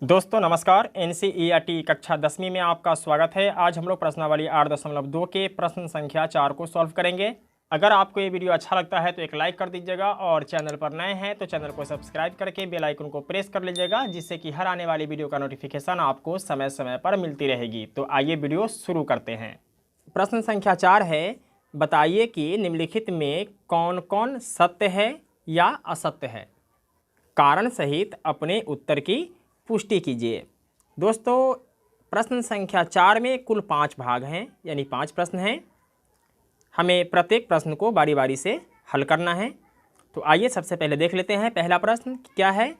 दोस्तों नमस्कार। एनसीईआरटी कक्षा 10वीं में आपका स्वागत है। आज हम लोग प्रश्नावली 8.2 के प्रश्न संख्या 4 को सॉल्व करेंगे। अगर आपको ये वीडियो अच्छा लगता है तो एक लाइक कर दीजिएगा और चैनल पर नए हैं तो चैनल को सब्सक्राइब करके बेल आइकन को प्रेस कर लीजिएगा, जिससे कि हर आने वाली वीडियो का नोटिफिकेशन आपको समय समय पर मिलती रहेगी। तो आइए वीडियो शुरू करते हैं। प्रश्न संख्या 4 है, बताइए कि निम्नलिखित में कौन कौन सत्य है या असत्य है। कारण सहित अपने उत्तर की पुष्टि कीजिए। दोस्तों प्रश्न संख्या 4 में कुल 5 भाग हैं, यानी 5 प्रश्न हैं। हमें प्रत्येक प्रश्न को बारी बारी से हल करना है। तो आइए सबसे पहले देख लेते हैं पहला प्रश्न क्या है।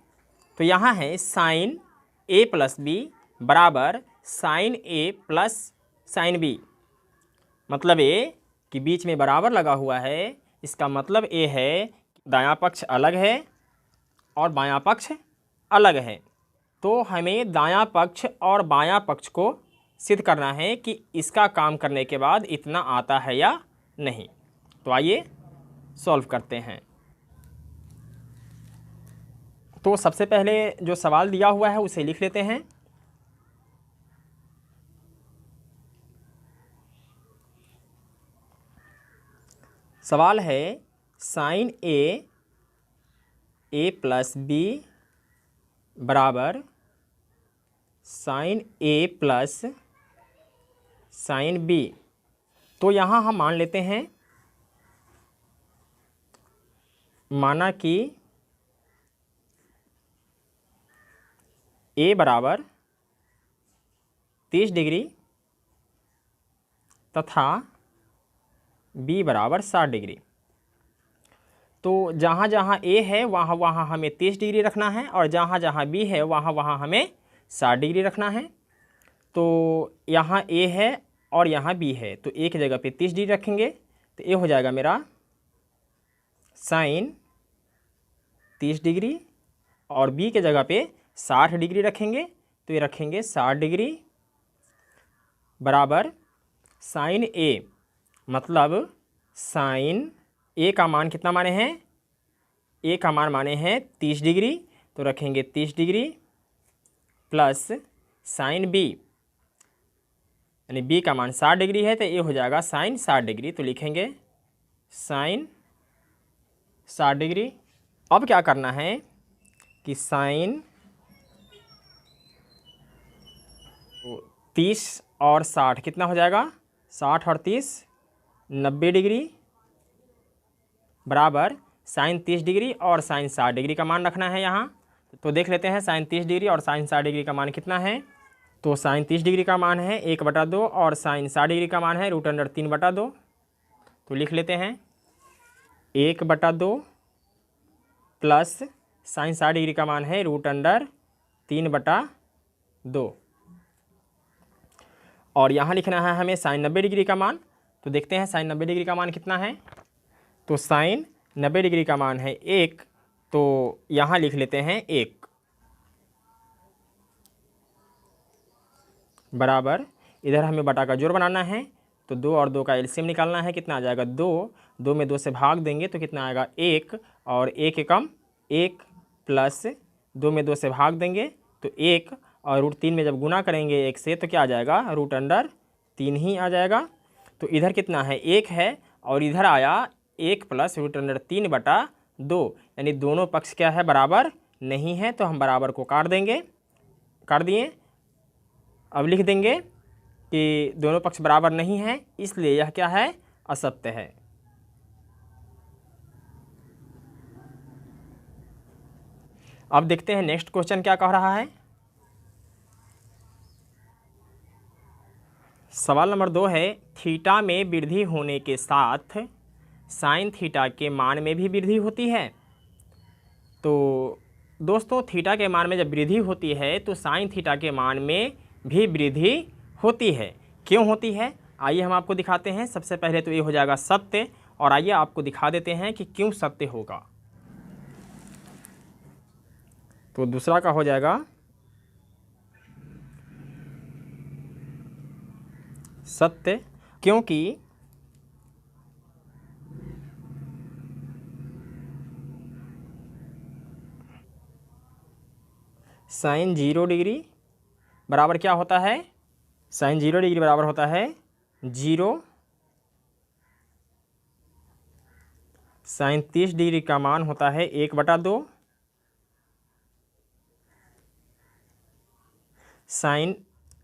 तो यहाँ है साइन ए प्लस बी बराबर साइन ए प्लस साइन बी। मतलब ए कि बीच में बराबर लगा हुआ है, इसका मतलब ए है दायां पक्ष अलग है और बायां पक्ष अलग है। तो हमें दायां पक्ष और बायां पक्ष को सिद्ध करना है कि इसका काम करने के बाद इतना आता है या नहीं। तो आइए सॉल्व करते हैं। तो सबसे पहले जो सवाल दिया हुआ है उसे लिख लेते हैं। सवाल है साइन ए प्लस बी बराबर साइन ए प्लस साइन बी। तो यहाँ हम मान लेते हैं, माना कि ए बराबर 30 डिग्री तथा बी बराबर 60 डिग्री। तो जहाँ जहाँ ए है वहाँ वहाँ हमें 30 डिग्री रखना है और जहाँ जहाँ बी है वहाँ वहाँ हमें 60 डिग्री रखना है। तो यहाँ ए है और यहाँ बी है, तो एक जगह पे 30 डिग्री रखेंगे तो ये हो जाएगा मेरा साइन 30 डिग्री, और बी के जगह पे 60 डिग्री रखेंगे तो ये रखेंगे 60 डिग्री बराबर साइन ए। मतलब साइन ए का मान कितना माने हैं, ए का मान माने हैं 30 डिग्री, तो रखेंगे 30 डिग्री प्लस साइन बी, यानी बी का मान 60 डिग्री है तो ये हो जाएगा साइन 60 डिग्री। तो लिखेंगे साइन 60 डिग्री। अब क्या करना है कि साइन 30 और 60 कितना हो जाएगा, 60 और 30 90 डिग्री बराबर साइन 30 डिग्री और साइन 60 डिग्री का मान रखना है यहाँ। तो देख लेते हैं साइन 30 डिग्री और साइन 60 डिग्री का मान कितना है। तो साइन 30 डिग्री का मान है 1/2 और साइन 60 डिग्री का मान है √3/2। तो लिख लेते हैं 1/2 प्लस साइन 60 डिग्री का मान है √3/2। और यहाँ लिखना है हमें साइन 90 डिग्री का मान। तो देखते हैं साइन 90 डिग्री का मान कितना है। तो साइन 90 डिग्री का मान है 1, तो यहाँ लिख लेते हैं 1 बराबर, इधर हमें बटा का जोड़ बनाना है तो 2 और 2 का एलसीएम निकालना है। कितना आ जाएगा 2, 2 में 2 से भाग देंगे तो कितना आएगा 1, और 1 एकम 1 प्लस 2 में 2 से भाग देंगे तो 1, और √3 में जब गुना करेंगे 1 से तो क्या आ जाएगा √3 ही आ जाएगा। तो इधर कितना है 1 है और इधर आया 1 प्लस √3/2, यानी दोनों पक्ष क्या है बराबर नहीं है, तो हम बराबर को काट देंगे, काट दिए। अब लिख देंगे कि दोनों पक्ष बराबर नहीं है, इसलिए यह क्या है असत्य है। अब देखते हैं नेक्स्ट क्वेश्चन क्या कह रहा है। सवाल नंबर 2 है, थीटा में वृद्धि होने के साथ साइन थीटा के मान में भी वृद्धि होती है। तो दोस्तों थीटा के मान में जब वृद्धि होती है तो साइन थीटा के मान में भी वृद्धि होती है। क्यों होती है आइए हम आपको दिखाते हैं। सबसे पहले तो ये हो जाएगा सत्य, और आइए आपको दिखा देते हैं कि क्यों सत्य होगा। तो दूसरा का हो जाएगा सत्य, क्योंकि साइन 0 डिग्री बराबर क्या होता है, साइन 0 डिग्री बराबर होता है 0 साइन 30 डिग्री का मान होता है 1/2 साइन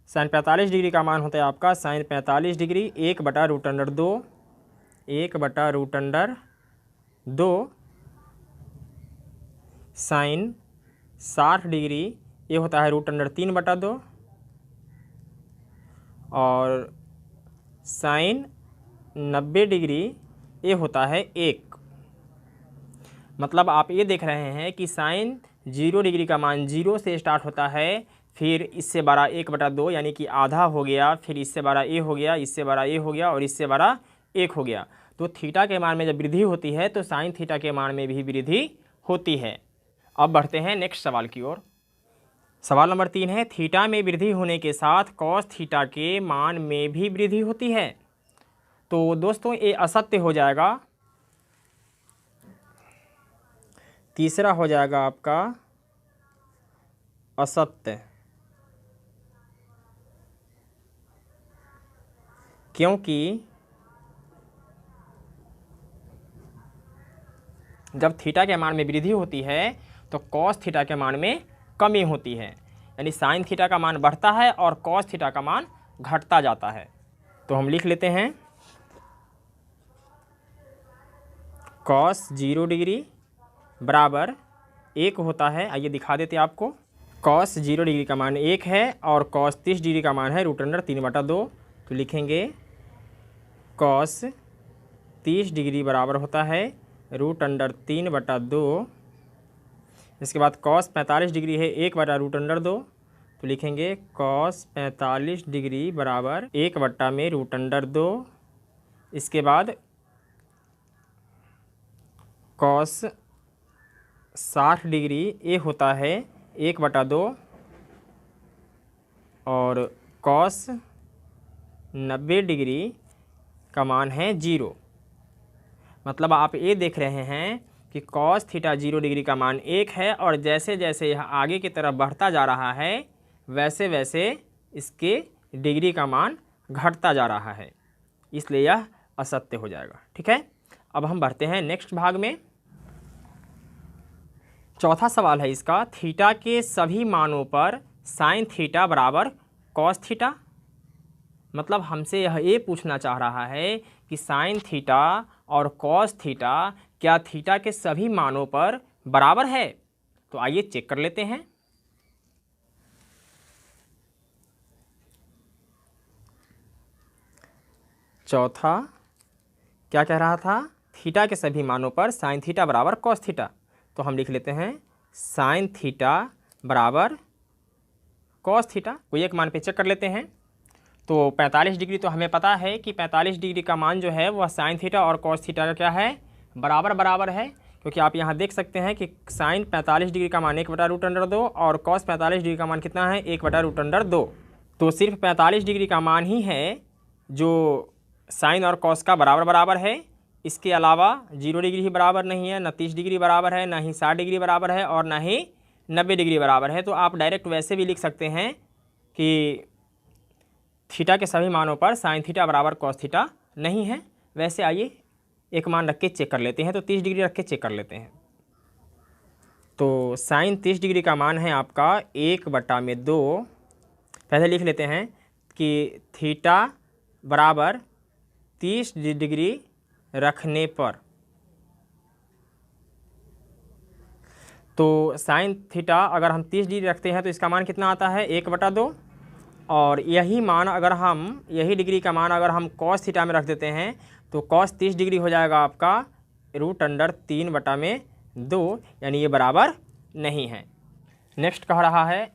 45 डिग्री का मान होता है आपका साइन 45 डिग्री 1/√2 1/√2 साइन 60 डिग्री ये होता है √3/2 और साइन 90 डिग्री ये होता है 1। मतलब आप ये देख रहे हैं कि साइन 0 डिग्री का मान 0 से स्टार्ट होता है, फिर इससे बड़ा 1/2 यानी कि आधा हो गया, फिर इससे बड़ा ए हो गया, इससे बड़ा ए हो गया और इससे बड़ा 1 हो गया। तो थीटा के मान में जब वृद्धि होती है तो साइन थीटा के मान में भी वृद्धि होती है। अब बढ़ते हैं नेक्स्ट सवाल की ओर। सवाल नंबर 3 है, थीटा में वृद्धि होने के साथ कॉस थीटा के मान में भी वृद्धि होती है। तो दोस्तों ये असत्य हो जाएगा। तीसरा हो जाएगा आपका असत्य, क्योंकि जब थीटा के मान में वृद्धि होती है तो कॉस थीटा के मान में कमी होती है, यानी साइन थीटा का मान बढ़ता है और कॉस थीटा का मान घटता जाता है। तो हम लिख लेते हैं कॉस 0 डिग्री बराबर 1 होता है। आइए दिखा देते हैं आपको। कॉस 0 डिग्री का मान 1 है और कॉस 30 डिग्री का मान है √3/2। तो लिखेंगे कॉस 30 डिग्री बराबर होता है √3/2। इसके बाद कॉस 45 डिग्री है 1/√2। तो लिखेंगे कॉस 45 डिग्री बराबर 1/√2। इसके बाद कॉस 60 डिग्री ये होता है 1/2 और कॉस 90 डिग्री का मान है 0। मतलब आप ये देख रहे हैं कि कॉस थीटा 0 डिग्री का मान 1 है और जैसे जैसे यह आगे की तरफ बढ़ता जा रहा है वैसे वैसे इसके डिग्री का मान घटता जा रहा है, इसलिए यह असत्य हो जाएगा। ठीक है, अब हम बढ़ते हैं नेक्स्ट भाग में। चौथा सवाल है इसका, थीटा के सभी मानों पर साइन थीटा बराबर कॉस थीटा। मतलब हमसे यह ये पूछना चाह रहा है कि साइन थीटा और कॉस थीटा क्या थीटा के सभी मानों पर बराबर है। तो आइए चेक कर लेते हैं। चौथा क्या कह रहा था, थीटा के सभी मानों पर साइन थीटा बराबर कॉस थीटा। तो हम लिख लेते हैं साइन थीटा बराबर कॉस थीटा। कोई एक मान पे चेक कर लेते हैं। तो 45 डिग्री तो हमें पता है कि 45 डिग्री का मान जो है वह साइन थीटा और कॉस थीटा का क्या है, बराबर है, क्योंकि आप यहाँ देख सकते हैं कि साइन 45 डिग्री का मान 1/√2 और कॉस 45 डिग्री का मान कितना है 1/√2। तो सिर्फ 45 डिग्री का मान ही है जो साइन और कॉस का बराबर है। इसके अलावा 0 डिग्री ही बराबर नहीं है, न 30 डिग्री बराबर है, ना ही 60 डिग्री बराबर है और ना ही 90 डिग्री बराबर है। तो आप डायरेक्ट वैसे भी लिख सकते हैं कि थीटा के सभी मानों पर साइन थीटा बराबर कॉस थीटा नहीं है। वैसे आइए एक मान रख के चेक कर लेते हैं। तो 30 डिग्री रख के चेक कर लेते हैं। तो साइन 30 डिग्री का मान है आपका 1/2। पहले लिख लेते हैं कि थीटा बराबर 30 डिग्री रखने पर, तो साइन थीटा अगर हम 30 डिग्री रखते हैं तो इसका मान कितना आता है 1/2। और यही मान अगर हम यही डिग्री का मान अगर हम कॉस थीटा में रख देते हैं तो कॉस 30 डिग्री हो जाएगा आपका √3/2, यानी ये बराबर नहीं है। नेक्स्ट कह रहा है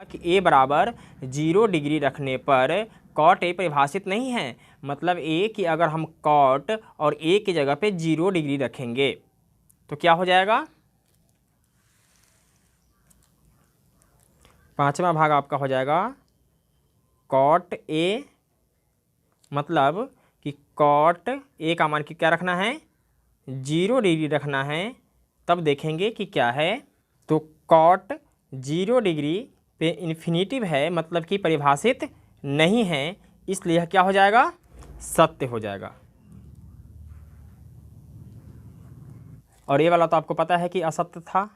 कि ए बराबर 0 डिग्री रखने पर कॉट ए परिभाषित नहीं है। मतलब ए कि अगर हम कॉट और ए की जगह पे 0 डिग्री रखेंगे तो क्या हो जाएगा, पांचवा भाग आपका हो जाएगा कॉट ए। मतलब कि कॉट ए का मान क्या रखना है 0 डिग्री रखना है, तब देखेंगे कि क्या है। तो कॉट 0 डिग्री पे इन्फिनेटिव है, मतलब कि परिभाषित नहीं है, इसलिए यह क्या हो जाएगा, सत्य हो जाएगा। और ये वाला तो आपको पता है कि असत्य था।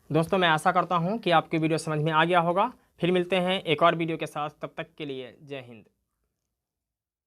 दोस्तों मैं आशा करता हूँ कि आपकी वीडियो समझ में आ गया होगा। फिर मिलते हैं एक और वीडियो के साथ, तब तक के लिए जय हिंद।